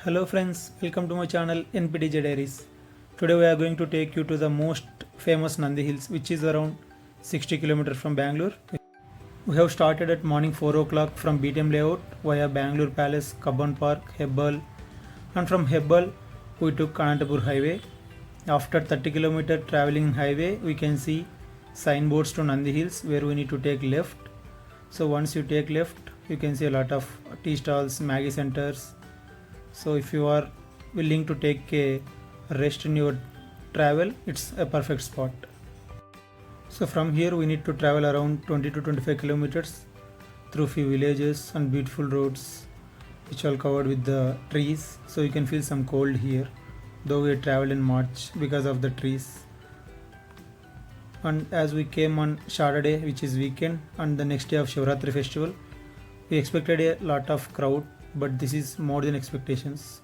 Hello friends, welcome to my channel NPTJ Diaries. Today we are going to take you to the most famous Nandi Hills, which is around 60 km from Bangalore. We have started at morning 4 o'clock from BTM layout via Bangalore Palace, Kabban Park, Hebbal, and from Hebbal we took Anantapur highway. After 30 km traveling in highway, we can see signboards to Nandi Hills where we need to take left. So once you take left, you can see a lot of tea stalls, Maggie centers. So if you are willing to take a rest in your travel, it's a perfect spot. So from here we need to travel around 20 to 25 kilometers through few villages and beautiful roads which are covered with the trees. So you can feel some cold here, though we traveled in March because of the trees. And as we came on Saturday, which is weekend, and the next day of Sivarathri Festival, we expected a lot of crowd, but this is more than expectations.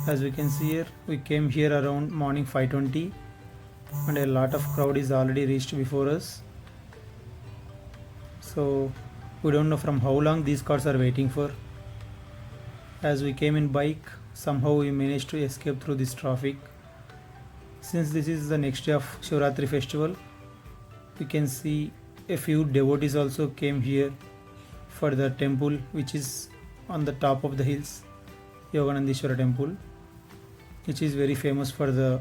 As we can see here, we came here around morning 5:20 and a lot of crowd is already reached before us. So we don't know from how long these cars are waiting for. As we came in bike, somehow we managed to escape through this traffic. Since this is the next day of Sivarathri Festival, we can see a few devotees also came here for the temple which is on the top of the hills, Yoganandeshwara temple, which is very famous for the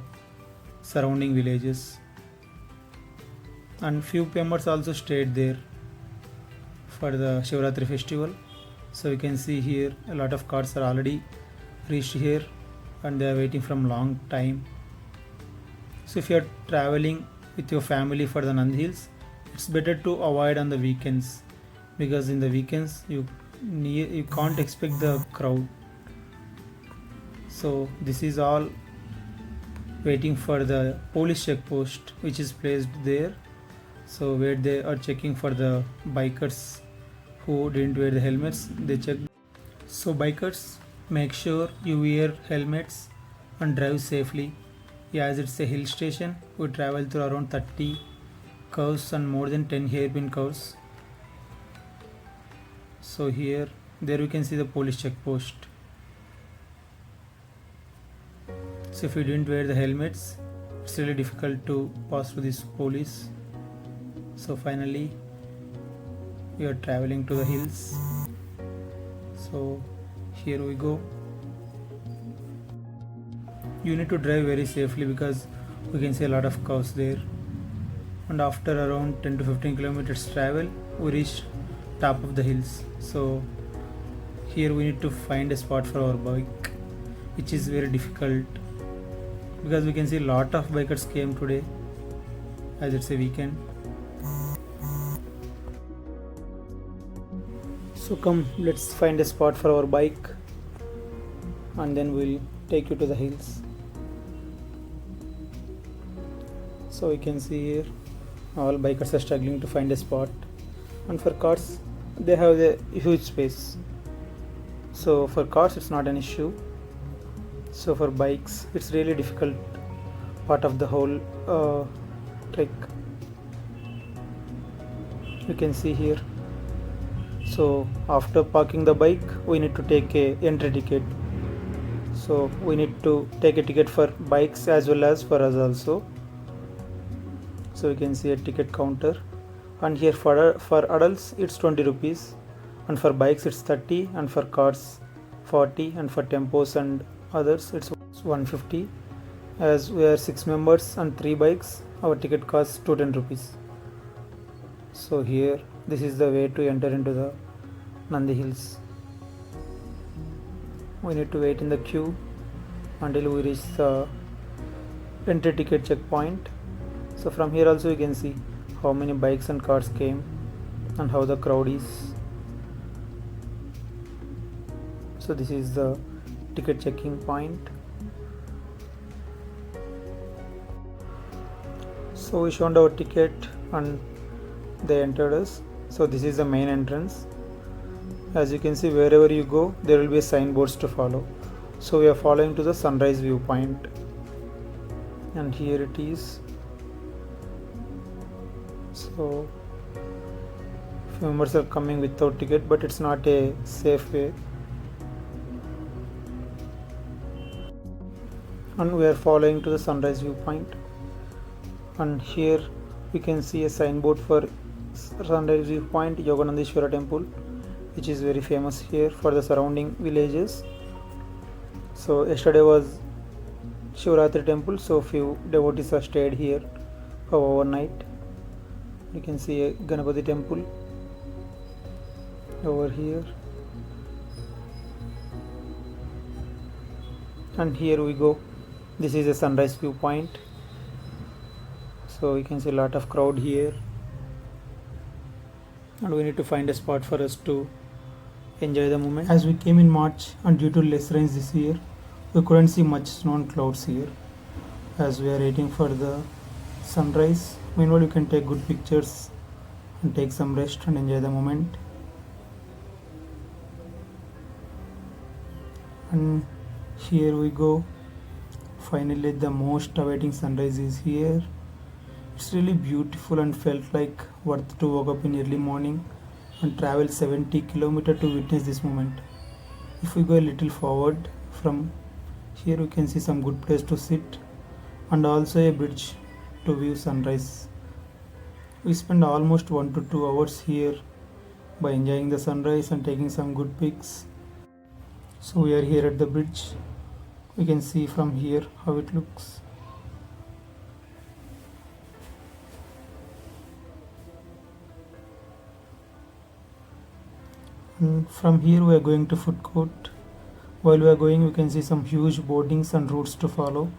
surrounding villages. And few members also stayed there for the Sivarathri festival. So you can see here a lot of cars are already reached here and they are waiting from long time. So if you are traveling with your family for the Nandi Hills, it's better to avoid on the weekends, because in the weekends you can't expect the crowd. So this is all waiting for the police check post which is placed there. So where they are checking for the bikers who didn't wear the helmets, they check. So bikers, make sure you wear helmets and drive safely. Yeah, as it's a hill station, we travel through around 30 curves and more than 10 hairpin curves. So there we can see the police check post. So if you didn't wear the helmets, it's really difficult to pass through this police. So finally we are traveling to the hills. So here we go. You need to drive very safely because we can see a lot of cows there. And after around 10 to 15 kilometers travel, we reach top of the hills. So here we need to find a spot for our bike, which is very difficult because we can see a lot of bikers came today as it's a weekend. So come, let's find a spot for our bike and then we'll take you to the hills. So we can see here all bikers are struggling to find a spot, and for cars they have a huge space. So for cars it's not an issue. So for bikes it's really difficult part of the whole trek. You can see here. So after parking the bike, we need to take a entry ticket. So we need to take a ticket for bikes as well as for us also. So we can see a ticket counter, and here for adults it's 20 rupees, and for bikes it's 30, and for cars 40, and for tempos and others it's 150. As we are 6 members and 3 bikes, our ticket costs 210 rupees. So here this is the way to enter into the Nandi Hills. We need to wait in the queue until we reach the entry ticket checkpoint. So from here also you can see how many bikes and cars came and how the crowd is. So this is the ticket checking point. So we showed our ticket and they entered us. So this is the main entrance. As you can see, wherever you go there will be signboards to follow. So we are following to the sunrise viewpoint, and here it is. So few members are coming without ticket, but it's not a safe way. and we are following to the sunrise viewpoint. And here we can see a signboard for sunrise viewpoint Yoganandeshwara temple, which is very famous here for the surrounding villages. So yesterday was Sivarathri temple, so few devotees have stayed here for overnight. You can see a Ganapati temple over here, and here we go. This is a sunrise viewpoint, so you can see a lot of crowd here, and we need to find a spot for us to enjoy the moment. As we came in March and due to less rains this year, we couldn't see much snow and clouds here as we are waiting for the sunrise. Meanwhile, you can take good pictures and take some rest and enjoy the moment. And here we go. Finally, the most awaiting sunrise is here. It's really beautiful and felt like worth to wake up in early morning and travel 70 km to witness this moment. If we go a little forward from here, we can see some good place to sit and also a bridge to view sunrise. We spend almost 1 to 2 hours here by enjoying the sunrise and taking some good pics. So we are here at the bridge. We can see from here how it looks. And from here we are going to food court. While we are going, we can see some huge boardings and routes to follow.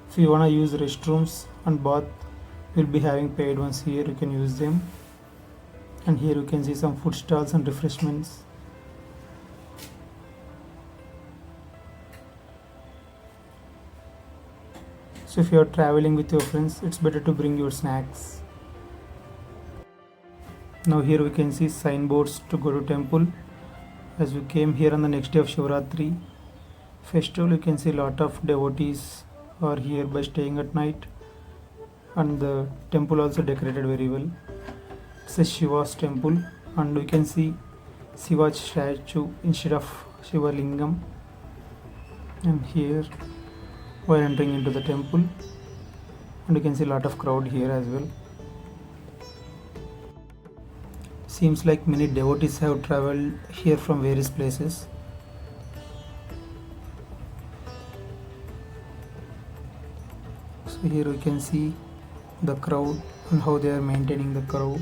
If you want to use restrooms and bath, we'll be having paid ones here. You can use them. And here you can see some food stalls and refreshments. So if you are traveling with your friends, it's better to bring your snacks. Now here we can see signboards to go to temple. As we came here on the next day of Sivarathri Festival, you can see a lot of devotees are here by staying at night, and the temple also decorated very well. It's a Shiva's temple, and we can see Shiva's statue instead of Shiva Lingam. And here we are entering into the temple, and you can see a lot of crowd here as well. Seems like many devotees have traveled here from various places. So here we can see the crowd and how they are maintaining the crowd.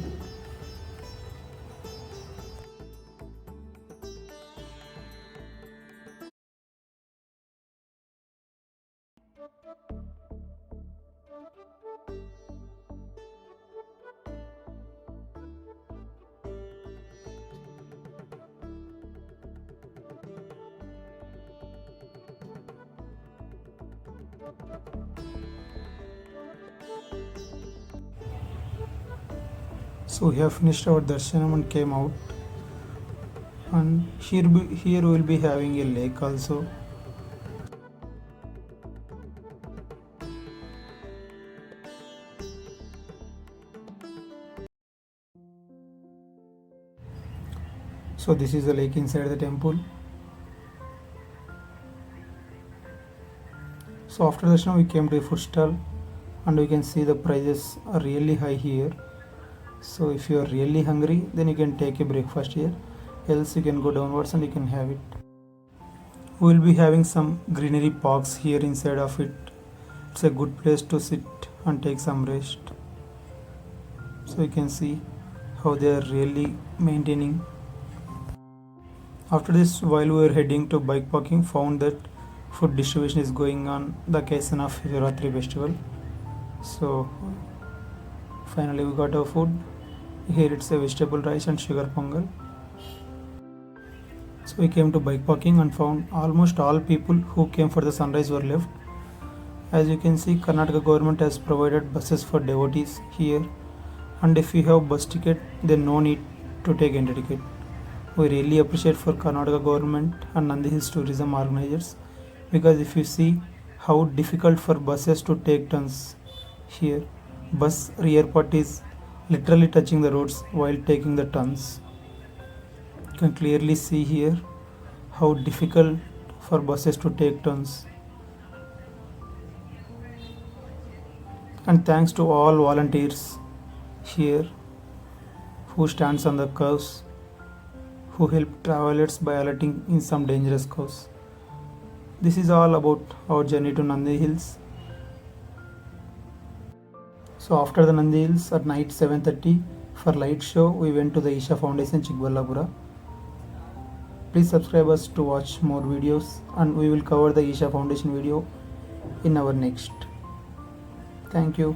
So we have finished our darshanam and came out, and here we will be having a lake also. So this is the lake inside the temple. So after darshanam we came to a food stall, and we can see the prices are really high here. So if you are really hungry, then you can take a breakfast here, else you can go downwards and you can have it. We will be having some greenery parks here inside of it. It's a good place to sit and take some rest. So you can see how they are really maintaining. After this, while we were heading to bike parking, found that food distribution is going on the occasion of Sivarathri Festival. So finally we got our food. Here it's a vegetable rice and sugar pongal. So we came to bike parking and found almost all people who came for the sunrise were left. As you can see, Karnataka government has provided buses for devotees here, and if you have bus ticket, then no need to take entry ticket. We really appreciate for Karnataka government and Nandi Hills tourism organizers, because if you see how difficult for buses to take turns here, bus rear part is literally touching the roads while taking the turns. You can clearly see here how difficult for buses to take turns. And thanks to all volunteers here who stands on the curves, who help travelers by alerting in some dangerous curves. This is all about our journey to Nandi Hills. So after the Nandi Hills at night 7:30 for light show, we went to the Isha Foundation Chikballapura. Please subscribe us to watch more videos, and we will cover the Isha Foundation video in our next. Thank you.